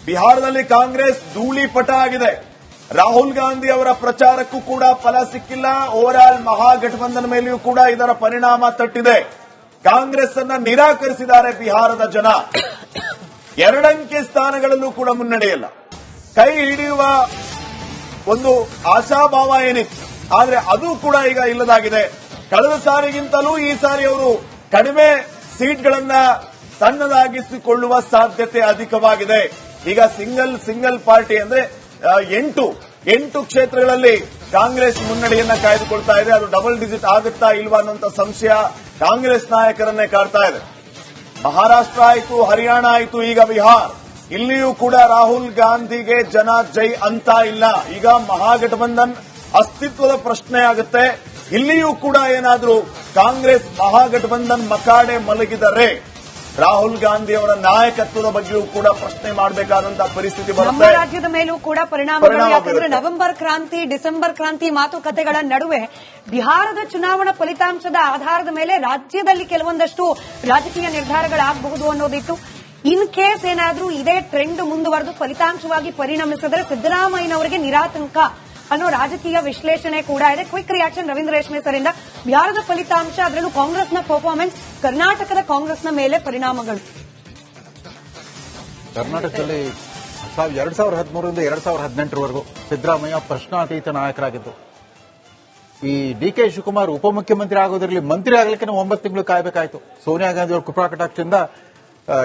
ಬಿಹಾರದಲ್ಲಿ ಕಾಂಗ್ರೆಸ್ ಧೂಳಿಪಟ ಆಗಿದೆ. ರಾಹುಲ್ ಗಾಂಧಿ ಅವರ ಪ್ರಚಾರಕ್ಕೂ ಕೂಡ ಫಲ ಸಿಕ್ಕಿಲ್ಲ. ಓವರ್ ಆಲ್ ಮಹಾಗಠಬಂಧನ್ ಮೇಲೆಯೂ ಕೂಡ ಇದರ ಪರಿಣಾಮ ತಟ್ಟಿದೆ. ಕಾಂಗ್ರೆಸ್ ಅನ್ನ ನಿರಾಕರಿಸಿದ್ದಾರೆ ಬಿಹಾರದ ಜನ. 2 ಅಂಕೆ ಸ್ಥಾನಗಳಲ್ಲೂ ಕೂಡ ಮುನ್ನಡೆಯಲ್ಲ. ಕೈ ಹಿಡಿಯುವ ಒಂದು ಆಶಾಭಾವ ಏನಿತ್ತು, ಆದ್ರೆ ಅದು ಕೂಡ ಈಗ ಇಲ್ಲದಾಗಿದೆ. ಕಳೆದ ಸಾರಿಗಿಂತಲೂ ಈ ಸಾರಿ ಅವರು ಕಡಿಮೆ ಸೀಟ್ಗಳನ್ನ ತನ್ನದಾಗಿಸಿಕೊಳ್ಳುವ ಸಾಧ್ಯತೆ ಅಧಿಕವಾಗಿದೆ. ಈಗ ಸಿಂಗಲ್ ಪಾರ್ಟಿ ಅಂದ್ರೆ 8 ಕ್ಷೇತ್ರಗಳಲ್ಲಿ ಕಾಂಗ್ರೆಸ್ ಮುನ್ನಡೆಯನ್ನ ಕಾಯ್ದುಕೊಳ್ತಾ ಇದೆ. ಅದು ಡಬಲ್ ಡಿಜಿಟ್ ಆಗುತ್ತಾ ಇಲ್ವಾ ಅನ್ನುವಂತ ಸಂಶಯ ಕಾಂಗ್ರೆಸ್ ನಾಯಕರನ್ನೇ ಕಾಡ್ತಾ ಇದೆ. ಮಹಾರಾಷ್ಟ್ರ ಆಯಿತು, ಹರಿಯಾಣ ಆಯಿತು, ಈಗ ಬಿಹಾರ್. ಇಲ್ಲಿಯೂ ಕೂಡ ರಾಹುಲ್ ಗಾಂಧಿಗೆ ಜನ ಜೈ ಅಂತ ಇಲ್ಲ. ಈಗ ಮಹಾಗಠಬಂಧನ್ ಅಸ್ತಿತ್ವದ ಪ್ರಶ್ನೆ ಆಗುತ್ತೆ. ಇಲ್ಲಿಯೂ ಕೂಡ ಏನಾದರೂ ಕಾಂಗ್ರೆಸ್ ಮಹಾಗಠಬಂಧನ್ ಮಕಾಡೆ ಮಲಗಿದರೆ ರಾಹುಲ್ ಗಾಂಧಿ ಅವರ ನಾಯಕತ್ವದ ಬಗ್ಗೆಯೂ ಕೂಡ ಪ್ರಶ್ನೆ ಮಾಡಬೇಕಾದಂತಹ ಪರಿಸ್ಥಿತಿ ಬರುತ್ತೆ. ನಮ್ಮ ರಾಜ್ಯದ ಮೇಲೂ ಕೂಡ ಪರಿಣಾಮಗಳು. ಯಾಕಂದ್ರೆ ನವೆಂಬರ್ ಕ್ರಾಂತಿ, ಡಿಸೆಂಬರ್ ಕ್ರಾಂತಿ ಮಾತುಕತೆಗಳ ನಡುವೆ ಬಿಹಾರದ ಚುನಾವಣಾ ಫಲಿತಾಂಶದ ಆಧಾರದ ಮೇಲೆ ರಾಜ್ಯದಲ್ಲಿ ಕೆಲವೊಂದಷ್ಟು ರಾಜಕೀಯ ನಿರ್ಧಾರಗಳಾಗಬಹುದು ಅನ್ನೋದಿತ್ತು. ಇನ್ ಕೇಸ್ ಏನಾದ್ರೂ ಇದೇ ಟ್ರೆಂಡ್ ಮುಂದುವರೆದು ಫಲಿತಾಂಶವಾಗಿ ಪರಿಣಮಿಸಿದ್ರೆ ಸಿದ್ದರಾಮಯ್ಯನವರಿಗೆ ನಿರಾತಂಕ ಅನ್ನೋ ರಾಜಕೀಯ ವಿಶ್ಲೇಷಣೆ ಕೂಡ ಇದೆ. ಕ್ವಿಕ್ ರಿಯಾಕ್ಷನ್ ರವೀಂದ್ರ ರೇಷ್ಮೆ ಸರಿಂದ ಬಿಹಾರದ ಫಲಿತಾಂಶ, ಅದರಲ್ಲೂ ಕಾಂಗ್ರೆಸ್ನ ಪರ್ಫಾರ್ಮೆನ್ಸ್, ಕರ್ನಾಟಕದ ಕಾಂಗ್ರೆಸ್ನ ಮೇಲೆ ಪರಿಣಾಮಗಳು. ಕರ್ನಾಟಕದಲ್ಲಿ 2013ರಿಂದ 2018ರವರೆಗೂ ಸಿದ್ದರಾಮಯ್ಯ ಪ್ರಶ್ನಾತೀತ ನಾಯಕರಾಗಿದ್ದು. ಈ ಡಿ.ಕೆ. ಶಿವಕುಮಾರ್ ಉಪಮುಖ್ಯಮಂತ್ರಿ ಆಗೋದ್ರಲ್ಲಿ ಮಂತ್ರಿ ಆಗಲಿಕ್ಕೆ 9 ತಿಂಗಳು ಕಾಯಬೇಕಾಯಿತು. ಸೋನಿಯಾ ಗಾಂಧಿ ಅವರ ಕೃಪಾ ಕಟಾಕ್ಷದಿಂದ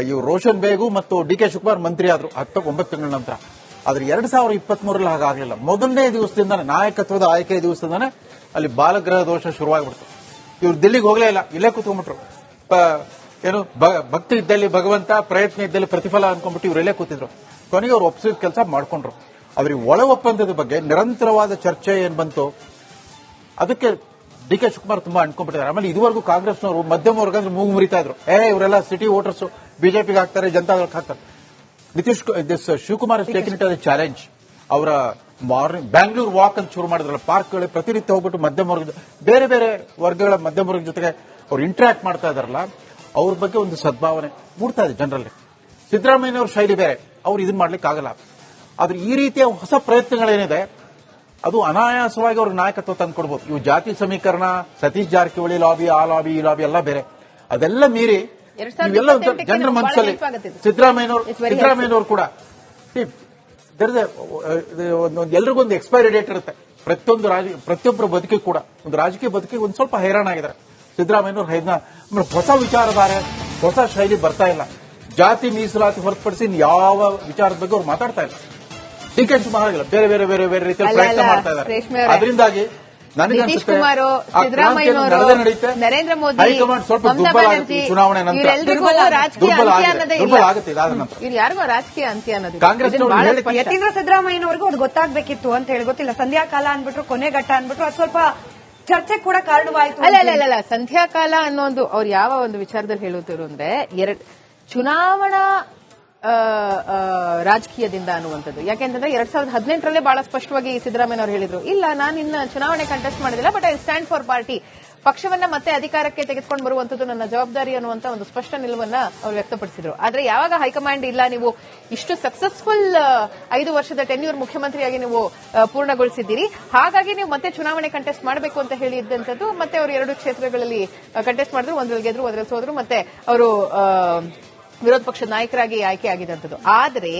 ಇವರು ರೋಷನ್ ಬೇಗು ಮತ್ತು ಡಿ.ಕೆ. ಶಿವಕುಮಾರ್ ಮಂತ್ರಿ ಆದರು 9 ತಿಂಗಳ ನಂತರ. ಆದ್ರೆ 2023ರಲ್ಲಿ ಹಾಗಾಗಲಿಲ್ಲ. ಮೊದಲನೇ ದಿವಸದಿಂದಾನೆ, ನಾಯಕತ್ವದ ಆಯ್ಕೆಯ ದಿವಸದಿಂದಾನೆ ಅಲ್ಲಿ ಬಾಲಗ್ರಹ ದೋಷ ಶುರುವಾಗ್ಬಿಡ್ತು. ಇವ್ರು ದಿಲ್ಲಿಗೆ ಹೋಗಲೇ ಇಲ್ಲ, ಇಲ್ಲೇ ಕೂತ್ಕೊಂಡ್ಬಿಟ್ರು. ಏನು ಭಕ್ತಿ ಇದ್ದಲ್ಲಿ ಭಗವಂತ, ಪ್ರಯತ್ನ ಇದ್ದಲ್ಲಿ ಪ್ರತಿಫಲ ಅನ್ಕೊಂಡ್ಬಿಟ್ಟು ಇವರೆಲ್ಲೇ ಕೂತಿದ್ರು. ಕೊನೆಗೆ ಅವ್ರು ಒಪ್ಪಿಸಿದ ಕೆಲಸ ಮಾಡ್ಕೊಂಡ್ರು. ಅವ್ರಿಗೆ ಒಳ ಒಪ್ಪಂದದ ಬಗ್ಗೆ ನಿರಂತರವಾದ ಚರ್ಚೆ ಏನ್ ಬಂತು, ಅದಕ್ಕೆ ಡಿ.ಕೆ. ಶಿವಕುಮಾರ್ ತುಂಬಾ ಅನ್ಕೊಂಡ್ಬಿಟ್ಟಿದ್ದಾರೆ. ಆಮೇಲೆ ಇದುವರೆಗೂ ಕಾಂಗ್ರೆಸ್ನವರು ಮಧ್ಯಮ ವರ್ಗ ಅಂದ್ರೆ ಮೂಗು ಮುರಿತಾ ಇದ್ರು. ಇವರೆಲ್ಲ ಸಿಟಿ ವೋಟರ್ಸ್ ಬಿಜೆಪಿಗೆ ಹಾಕ್ತಾರೆ, ಜನತಾದಳಕ್ಕೆ ಹಾಕ್ತಾರೆ. Shivakumar taken it as A challenge. ಅವರ ಮಾರ್ನಿಂಗ್ ಬ್ಯಾಂಗ್ಳೂರ್ ವಾಕ್ ಅಂತ ಶುರು ಮಾಡಿದ್ರಲ್ಲ, ಪಾರ್ಕ್ಗಳು ಪ್ರತಿನಿತ್ಯ ಹೋಗ್ಬಿಟ್ಟು ಮಧ್ಯಮ ವರ್ಗದ ಬೇರೆ ಬೇರೆ ವರ್ಗಗಳ ಮಧ್ಯಮ ವರ್ಗದ ಜೊತೆಗೆ ಅವ್ರು ಇಂಟರಾಕ್ಟ್ ಮಾಡ್ತಾ ಇದಾರಲ್ಲ, ಅವ್ರ ಬಗ್ಗೆ ಒಂದು ಸದ್ಭಾವನೆ ಮೂಡ್ತಾ ಇದೆ ಜನರಲ್ಲಿ. ಸಿದ್ದರಾಮಯ್ಯನವ್ರ ಶೈಲಿ ಬೇರೆ, ಅವ್ರು ಇದನ್ನ ಮಾಡ್ಲಿಕ್ಕೆ ಆಗಲ್ಲ. ಆದ್ರೆ ಈ ರೀತಿಯ ಹೊಸ ಪ್ರಯತ್ನಗಳೇನಿದೆ ಅದು ಅನಾಯಾಸವಾಗಿ ಅವ್ರಿಗೆ ನಾಯಕತ್ವ ತಂದು ಕೊಡ್ಬೋದು. ಇವು ಜಾತಿ ಸಮೀಕರಣ, ಸತೀಶ್ ಜಾರಕಿಹೊಳಿ ಲಾಬಿ, ಆ ಲಾಬಿ, ಈ ಲಾಬಿ ಎಲ್ಲ ಬೇರೆ. ಅದೆಲ್ಲ ಮೀರಿ ಇವೆಲ್ಲ ಜನರ ಮನಸ್ಸಲ್ಲಿ ಸಿದ್ದರಾಮಯ್ಯನವರು ಕೂಡ ಎಲ್ರಿಗೂ ಒಂದು ಎಕ್ಸ್ಪೈರಿ ಡೇಟ್ ಇರುತ್ತೆ. ಪ್ರತಿಯೊಬ್ಬರ ಬದುಕಿಗೆ ಕೂಡ, ಒಂದು ರಾಜಕೀಯ ಬದುಕಿಗೆ ಒಂದು ಸ್ವಲ್ಪ ಹೈರಾಣ ಆಗಿದ್ದಾರೆ ಸಿದ್ದರಾಮಯ್ಯನವರು. ಹೊಸ ವಿಚಾರಧಾರೆ, ಹೊಸ ಶೈಲಿ ಬರ್ತಾ ಇಲ್ಲ. ಜಾತಿ ಮೀಸಲಾತಿ ಹೊರತುಪಡಿಸಿ ಯಾವ ವಿಚಾರದ ಬಗ್ಗೆ ಅವ್ರು ಮಾತಾಡ್ತಾ ಇಲ್ಲ. ಡಿ.ಕೆ. ಶಿವಕುಮಾರ್ ಬೇರೆ ಬೇರೆ ಬೇರೆ ಬೇರೆ ರೀತಿಯಲ್ಲಿ ಪ್ರಯತ್ನ ಮಾಡ್ತಾ ಇದ್ದಾರೆ. ಅದರಿಂದಾಗಿ ನಿತೀಶ್ ಕುಮಾರ್, ಸಿದ್ದರಾಮಯ್ಯನವರು, ನರೇಂದ್ರ ಮೋದಿ, ಹೈಕಮಾಂಡ್ ಸ್ವಲ್ಪ ದುರ್ಬಲ ಆಗುತ್ತೆ ಚುನಾವಣೆ ನಂತರ. ಇವ್ರು ಯಾರಿಗೂ ರಾಜಕೀಯ ಅಂತ್ಯ ಅನ್ನೋದು ಕಾಂಗ್ರೆಸ್ ಯತೀಂದ್ರ ಸಿದ್ದರಾಮಯ್ಯನವರಿಗೂ ಅದು ಗೊತ್ತಾಗಬೇಕಿತ್ತು ಅಂತ ಹೇಳಿ. ಗೊತ್ತಿಲ್ಲ, ಸಂಧ್ಯಾಕಾಲ ಅನ್ಬಿಟ್ರು, ಕೊನೆಘಟ್ಟ ಅನ್ಬಿಟ್ರು, ಅದು ಸ್ವಲ್ಪ ಚರ್ಚೆ ಕೂಡ ಕಾರಣವಾಯಿತು. ಅಲ್ಲ, ಸಂಧ್ಯಾಕಾಲ ಅನ್ನೋ ಅವ್ರು ಯಾವ ಒಂದು ವಿಚಾರದಲ್ಲಿ ಹೇಳುತ್ತಿರು ಅಂದ್ರೆ ಚುನಾವಣಾ ರಾಜಕೀಯದಿಂದ ಅನ್ನುವಂಥದ್ದು. ಯಾಕೆಂತಂದ್ರೆ 2018ರಲ್ಲೇ ಬಹಳ ಸ್ಪಷ್ಟವಾಗಿ ಸಿದ್ದರಾಮಯ್ಯನವರು ಹೇಳಿದ್ರು, ಇಲ್ಲ ನಾನು ಇನ್ನ ಚುನಾವಣೆ ಕಂಟೆಸ್ಟ್ ಮಾಡೋದಿಲ್ಲ, but I stand for party. ಪಕ್ಷವನ್ನ ಮತ್ತೆ ಅಧಿಕಾರಕ್ಕೆ ತೆಗೆದುಕೊಂಡು ಬರುವಂತದ್ದು ನನ್ನ ಜವಾಬ್ದಾರಿ ಅನ್ನುವಂತ ಒಂದು ಸ್ಪಷ್ಟ ನಿಲುವನ್ನ ಅವರು ವ್ಯಕ್ತಪಡಿಸಿದ್ರು. ಆದ್ರೆ ಯಾವಾಗ ಹೈಕಮಾಂಡ್ ಇಲ್ಲ, ನೀವು ಇಷ್ಟು ಸಕ್ಸಸ್ಫುಲ್ 5 ವರ್ಷದ ಟೆನ್ಯೂರ್ ಮುಖ್ಯಮಂತ್ರಿಯಾಗಿ ನೀವು ಪೂರ್ಣಗೊಳಿಸಿದ್ದೀರಿ, ಹಾಗಾಗಿ ನೀವು ಮತ್ತೆ ಚುನಾವಣೆ ಕಂಟೆಸ್ಟ್ ಮಾಡಬೇಕು ಅಂತ ಹೇಳಿ ಇದ್ದಂಥದ್ದು. ಮತ್ತೆ ಅವರು 2 ಕ್ಷೇತ್ರಗಳಲ್ಲಿ ಕಂಟೆಸ್ಟ್ ಮಾಡಿದ್ರು, ಒಂದ್ರಲ್ಲಿ ಗೆದ್ರು, ಒಂದ್ರಲ್ಲಿ ಸೋದ್ರು. ಮತ್ತೆ ಅವರು ವಿರೋಧ ಪಕ್ಷದ ನಾಯಕರಾಗಿ ಆಯ್ಕೆ ಆಗಿದಂಥದ್ದು. ಆದರೆ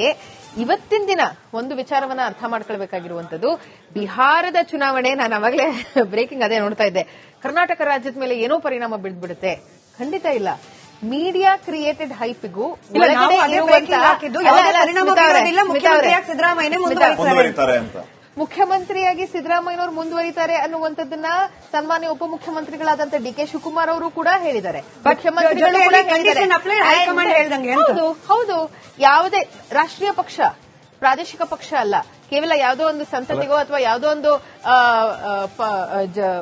ಇವತ್ತಿನ ದಿನ ಒಂದು ವಿಚಾರವನ್ನ ಅರ್ಥ ಮಾಡ್ಕೊಳ್ಬೇಕಾಗಿರುವಂತದ್ದು, ಬಿಹಾರದ ಚುನಾವಣೆ, ನಾನು ಅವಾಗಲೇ ಬ್ರೇಕಿಂಗ್ ಅದೇ ನೋಡ್ತಾ ಇದ್ದೆ, ಕರ್ನಾಟಕ ರಾಜ್ಯದ ಮೇಲೆ ಏನೋ ಪರಿಣಾಮ ಬೀಳ್ಬಿಡುತ್ತೆ. ಖಂಡಿತ ಇಲ್ಲ. ಮೀಡಿಯಾ ಕ್ರಿಯೇಟೆಡ್ ಹೈಪಿಗೂ ಮುಖ್ಯಮಂತ್ರಿಯಾಗಿ ಸಿದ್ದರಾಮಯ್ಯನವರು ಮುಂದುವರಿತಾರೆ ಅನ್ನುವಂಥದ್ದನ್ನ ಸನ್ಮಾನ್ಯ ಉಪಮುಖ್ಯಮಂತ್ರಿಗಳಾದಂಥ ಡಿ.ಕೆ. ಶಿವಕುಮಾರ್ ಅವರು ಕೂಡ ಹೇಳಿದ್ದಾರೆ. ಹೌದು, ಯಾವುದೇ ರಾಷ್ಟ್ರೀಯ ಪಕ್ಷ, ಪ್ರಾದೇಶಿಕ ಪಕ್ಷ ಅಲ್ಲ, ಕೇವಲ ಯಾವುದೋ ಒಂದು ಸಂತತಿಗೋ ಅಥವಾ ಯಾವುದೋ ಒಂದು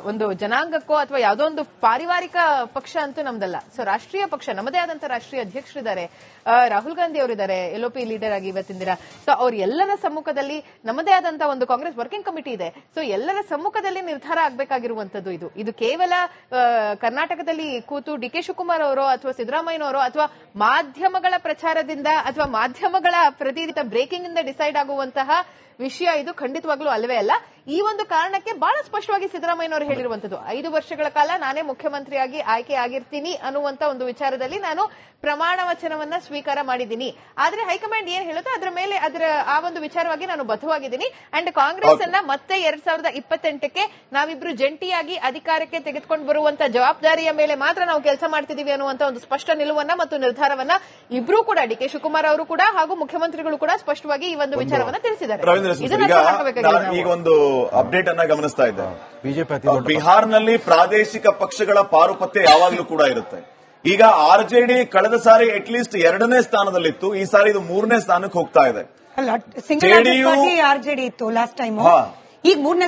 ಒಂದು ಜನಾಂಗಕ್ಕೋ ಅಥವಾ ಯಾವುದೋ ಒಂದು ಪಾರಿವಾರಿಕ ಪಕ್ಷ ಅಂತೂ ನಮ್ದಲ್ಲ. ಸೊ ರಾಷ್ಟ್ರೀಯ ಪಕ್ಷ, ನಮ್ಮದೇ ಆದಂತ ರಾಷ್ಟ್ರೀಯ ಅಧ್ಯಕ್ಷರಿದ್ದಾರೆ, ರಾಹುಲ್ ಗಾಂಧಿ ಅವರಿದ್ದಾರೆ, LOP ಲೀಡರ್ ಆಗಿ ಇವತ್ತಿನ ದಿನ. ಸೊ ಅವ್ರ ಎಲ್ಲರ ಸಮ್ಮುಖದಲ್ಲಿ ನಮ್ಮದೇ ಆದಂತ ಒಂದು ಕಾಂಗ್ರೆಸ್ ವರ್ಕಿಂಗ್ ಕಮಿಟಿ ಇದೆ. ಸೊ ಎಲ್ಲರ ಸಮ್ಮುಖದಲ್ಲಿ ನಿರ್ಧಾರ ಆಗಬೇಕಾಗಿರುವಂತದ್ದು ಇದು ಕೇವಲ ಕರ್ನಾಟಕದಲ್ಲಿ ಕೂತು DK ಶಿವಕುಮಾರ್ ಅವರೋ ಅಥವಾ ಸಿದ್ದರಾಮಯ್ಯನವರೋ ಅಥವಾ ಮಾಧ್ಯಮಗಳ ಪ್ರಚಾರದಿಂದ ಅಥವಾ ಮಾಧ್ಯಮಗಳ ಪ್ರತಿನಿಧಿತ ಬ್ರೇಕಿಂಗ್ ಇಂದ ಡಿಸೈಡ್ ಆಗುವಂತಹ ವಿಷಯ ಇದು ಖಂಡಿತವಾಗ್ಲೂ ಅಲ್ಲವೇ ಅಲ್ಲ. ಈ ಒಂದು ಕಾರಣಕ್ಕೆ ಬಹಳ ಸ್ಪಷ್ಟವಾಗಿ ಸಿದ್ದರಾಮಯ್ಯನವರು ಹೇಳಿರುವಂತದ್ದು, 5 ವರ್ಷಗಳ ಕಾಲ ನಾನೇ ಮುಖ್ಯಮಂತ್ರಿಯಾಗಿ ಆಯ್ಕೆ ಆಗಿರ್ತೀನಿ ಅನ್ನುವಂತ ಒಂದು ವಿಚಾರದಲ್ಲಿ ನಾನು ಪ್ರಮಾಣ ವಚನವನ್ನ ಸ್ವೀಕಾರ ಮಾಡಿದ್ದೀನಿ. ಆದ್ರೆ ಹೈಕಮಾಂಡ್ ಏನ್ ಹೇಳುತ್ತೋ ಅದರ ಮೇಲೆ ಆ ಒಂದು ವಿಚಾರವಾಗಿ ನಾನು ಬದ್ಧವಾಗಿದ್ದೀನಿ. ಅಂಡ್ ಕಾಂಗ್ರೆಸ್ ಅನ್ನ ಮತ್ತೆ 2028ಕ್ಕೆ ನಾವಿಬ್ರು ಜಂಟಿಯಾಗಿ ಅಧಿಕಾರಕ್ಕೆ ತೆಗೆದುಕೊಂಡು ಬರುವಂತ ಜವಾಬ್ದಾರಿಯ ಮೇಲೆ ಮಾತ್ರ ನಾವು ಕೆಲಸ ಮಾಡ್ತಿದೀವಿ ಅನ್ನುವಂತ ಒಂದು ಸ್ಪಷ್ಟ ನಿಲುವನ್ನ ಮತ್ತು ನಿರ್ಧಾರವನ್ನ ಇಬ್ರು ಕೂಡ DK ಶಿವಕುಮಾರ್ ಅವರು ಕೂಡ ಹಾಗೂ ಮುಖ್ಯಮಂತ್ರಿಗಳು ಕೂಡ ಸ್ಪಷ್ಟವಾಗಿ ಈ ಒಂದು ವಿಚಾರವನ್ನ ತಿಳಿಸಿದ್ದಾರೆ. ಈಗ ಒಂದು ಅಪ್ಡೇಟ್ ಅನ್ನ ಗಮನಿಸ್ತಾ ಇದ್ದೆ. ಬಿಜೆಪಿ ಬಿಹಾರ್ನಲ್ಲಿ ಪ್ರಾದೇಶಿಕ ಪಕ್ಷಗಳ ಪಾರುಪತ್ಯ ಯಾವಾಗಲೂ ಕೂಡ ಇರುತ್ತೆ. ಈಗ RJD ಕಳೆದ ಸಾರಿ ಅಟ್ಲೀಸ್ಟ್ 2ನೇ ಸ್ಥಾನದಲ್ಲಿತ್ತು, ಈ ಸಾರಿ ಇದು 3ನೇ ಸ್ಥಾನಕ್ಕೆ ಹೋಗ್ತಾ ಇದೆ. RJD ಇತ್ತು ಲಾಸ್ಟ್ ಟೈಮ್, ಈಗ 3ನೇ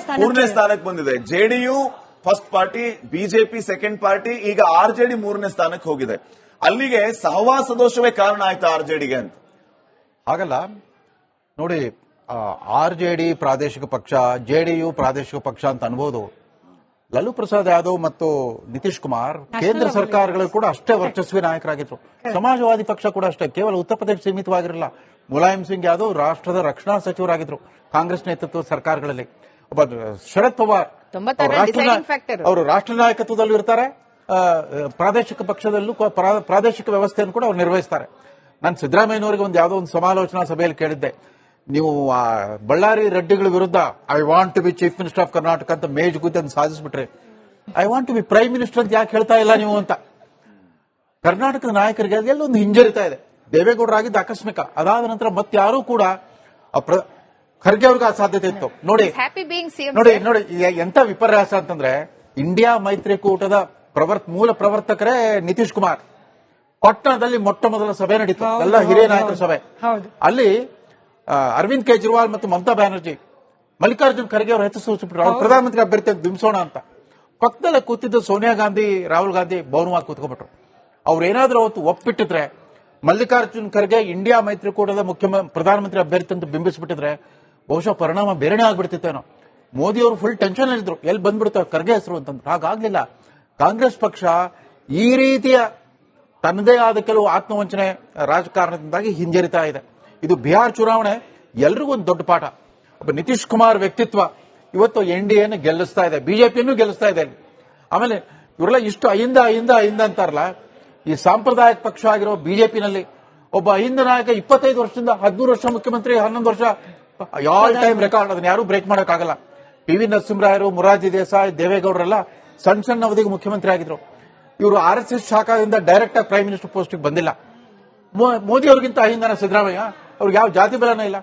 ಸ್ಥಾನಕ್ಕೆ ಬಂದಿದೆ. JDU first party, BJP second party, ಈಗ RJD 3ನೇ ಸ್ಥಾನಕ್ಕೆ ಹೋಗಿದೆ. ಅಲ್ಲಿಗೆ ಸಹವಾಸ ದೋಷವೇ ಕಾರಣ ಆಯ್ತಾ RJDಗೆ ಅಂತ? ಹಾಗಲ್ಲ ನೋಡಿ, RJD ಪ್ರಾದೇಶಿಕ ಪಕ್ಷ, JDU ಪ್ರಾದೇಶಿಕ ಪಕ್ಷ ಅಂತ ಅನ್ಬೋದು. ಲಲ್ಲೂ ಪ್ರಸಾದ್ ಯಾದವ್ ಮತ್ತು ನಿತೀಶ್ ಕುಮಾರ್ ಕೇಂದ್ರ ಸರ್ಕಾರಗಳು ಕೂಡ ಅಷ್ಟೇ ವರ್ಚಸ್ವಿ ನಾಯಕರಾಗಿದ್ರು. ಸಮಾಜವಾದಿ ಪಕ್ಷ ಕೂಡ ಅಷ್ಟೇ, ಕೇವಲ ಉತ್ತರ ಪ್ರದೇಶ ಸೀಮಿತವಾಗಿರಲಿಲ್ಲ. ಮುಲಾಯಂ ಸಿಂಗ್ ಯಾದವ್ ರಾಷ್ಟ್ರದ ರಕ್ಷಣಾ ಸಚಿವರಾಗಿದ್ರು ಕಾಂಗ್ರೆಸ್ ನೇತೃತ್ವದ ಸರ್ಕಾರಗಳಲ್ಲಿ. ಒಬ್ಬ ಶರದ್ ಪವಾರ್ ಅವರು ರಾಷ್ಟ್ರ ನಾಯಕತ್ವದಲ್ಲೂ ಇರ್ತಾರೆ, ಪ್ರಾದೇಶಿಕ ಪಕ್ಷದಲ್ಲೂ ಪ್ರಾದೇಶಿಕ ವ್ಯವಸ್ಥೆಯನ್ನು ಕೂಡ ಅವ್ರು ನಿರ್ವಹಿಸ್ತಾರೆ. ನಾನು ಸಿದ್ದರಾಮಯ್ಯನವರಿಗೆ ಯಾವುದೋ ಒಂದು ಸಮಾಲೋಚನಾ ಸಭೆಯಲ್ಲಿ ಕೇಳಿದ್ದೆ, ನೀವು ಬಳ್ಳಾರಿ ರೆಡ್ಡಿಗಳ ವಿರುದ್ಧ I want to be chief minister of Karnataka ಅಂತ ಮೇಜುಗುದ್ದಿ ಅಂತ ಸಾಧಿಸ್ಬಿಟ್ರೆ, I want to be prime minister ಅಂತ ಯಾಕೆ ಹೇಳ್ತಾ ಇಲ್ಲ ನೀವು ಅಂತ ಕರ್ನಾಟಕದ ನಾಯಕರಿಗೆ ಅದೆಲ್ಲೊಂದು ಹಿಂಜರಿತಾ ಇದೆ. ದೇವೇಗೌಡರಾಗಿದ್ದ ಆಕಸ್ಮಿಕ, ಅದಾದ ನಂತರ ಮತ್ತಾರೂ ಕೂಡ ಖರ್ಗೆ ಅವ್ರಿಗೆ ಆ ಸಾಧ್ಯತೆ ಇತ್ತು. ನೋಡಿ ನೋಡಿ ನೋಡಿ ಎಂತ ವಿಪರ್ಯಾಸ ಅಂತಂದ್ರೆ, ಇಂಡಿಯಾ ಮೈತ್ರಿಕೂಟದ ಮೂಲ ಪ್ರವರ್ತಕರೇ ನಿತೀಶ್ ಕುಮಾರ್. ಪಟ್ನಾದಲ್ಲಿ ಮೊಟ್ಟ ಮೊದಲ ಸಭೆ ನಡೀತು, ಎಲ್ಲ ಹಿರಿಯ ನಾಯಕರ ಸಭೆ. ಅಲ್ಲಿ ಅರವಿಂದ್ ಕೇಜ್ರಿವಾಲ್ ಮತ್ತು ಮಮತಾ ಬ್ಯಾನರ್ಜಿ ಮಲ್ಲಿಕಾರ್ಜುನ್ ಖರ್ಗೆ ಅವರ ಹೆಸರು ಸೂಚಿಸಿಬಿಟ್ರು, ಅವ್ರು ಪ್ರಧಾನಮಂತ್ರಿ ಅಭ್ಯರ್ಥಿ ಬಿಂಬಿಸೋಣ ಅಂತ. ಪಕ್ಕದಲ್ಲೇ ಕೂತಿದ್ದ ಸೋನಿಯಾ ಗಾಂಧಿ, ರಾಹುಲ್ ಗಾಂಧಿ ಮೌನವಾಗಿ ಕೂತ್ಕೊಂಡ್ಬಿಟ್ರು. ಅವ್ರೇನಾದ್ರೂ ಅವತ್ತು ಒಪ್ಪಿಟ್ಟಿದ್ರೆ, ಮಲ್ಲಿಕಾರ್ಜುನ್ ಖರ್ಗೆ ಇಂಡಿಯಾ ಮೈತ್ರಿಕೂಟದ ಪ್ರಧಾನಮಂತ್ರಿ ಅಭ್ಯರ್ಥಿ ಅಂತ ಬಿಂಬಿಸ್ಬಿಟ್ಟಿದ್ರೆ ಬಹುಶಃ ಪರಿಣಾಮ ಬೇರೆನೇ ಆಗ್ಬಿಡ್ತಿತ್ತೇನೋ. ಮೋದಿ ಅವರು ಫುಲ್ ಟೆನ್ಷನ್ ಇದ್ರು, ಎಲ್ಲಿ ಬಂದ್ಬಿಡ್ತಾರೆ ಖರ್ಗೆ ಹೆಸರು ಅಂತಂದ್ರು. ಹಾಗಾಗ್ಲಿಲ್ಲ. ಕಾಂಗ್ರೆಸ್ ಪಕ್ಷ ಈ ರೀತಿಯ ತನ್ನದೇ ಆದ ಕೆಲವು ಆತ್ಮವಂಚನೆ ರಾಜಕಾರಣದಿಂದಾಗಿ ಹಿಂಜರಿತಾ ಇದೆ. ಇದು ಬಿಹಾರ್ ಚುನಾವಣೆ ಎಲ್ರಿಗೂ ಒಂದು ದೊಡ್ಡ ಪಾಠ. ಒಬ್ಬ ನಿತೀಶ್ ಕುಮಾರ್ ವ್ಯಕ್ತಿತ್ವ ಇವತ್ತು NDAನ ಗೆಲ್ಲಿಸ್ತಾ ಇದೆ, ಬಿಜೆಪಿಯನ್ನು ಗೆಲ್ಲಿಸ್ತಾ ಇದೆ. ಆಮೇಲೆ ಇವರೆಲ್ಲ ಇಷ್ಟು ಅಹಿಂದ ಅಂತಾರಲ್ಲ, ಈ ಸಾಂಪ್ರದಾಯಿಕ ಪಕ್ಷ ಆಗಿರೋ ಬಿಜೆಪಿನಲ್ಲಿ ಒಬ್ಬ ಅಹಿಂದ ನಾಯಕ 25 ವರ್ಷದಿಂದ 13 ವರ್ಷ ಮುಖ್ಯಮಂತ್ರಿ, 11 ವರ್ಷ ಆಲ್ ಟೈಮ್ ರೆಕಾರ್ಡ್, ಅದನ್ನ ಯಾರು ಬ್ರೇಕ್ ಮಾಡೋಕ್ಕಾಗಲ್ಲ. PV ನರಸಿಂಹರಾಯರು, ಮೊರಾರ್ಜಿ ದೇಸಾಯಿ, ದೇವೇಗೌಡರೆಲ್ಲ ಸಣ್ಣ ಅವಧಿಗೆ ಮುಖ್ಯಮಂತ್ರಿ ಆಗಿದ್ರು. ಇವರು RSS ಶಾಖದಿಂದ ಡೈರೆಕ್ಟ್ ಆಗಿ ಪ್ರೈಮ್ ಮಿನಿಸ್ಟರ್ ಪೋಸ್ಟ್ಗೆ ಬಂದಿಲ್ಲ. ಮೋದಿ ಅವ್ರಿಗಿಂತ ಅಹಿಂದನ ಸಿದ್ದರಾಮಯ್ಯ, ಅವ್ರಿಗೆ ಯಾವ ಜಾತಿ ಬಲನೇ ಇಲ್ಲ.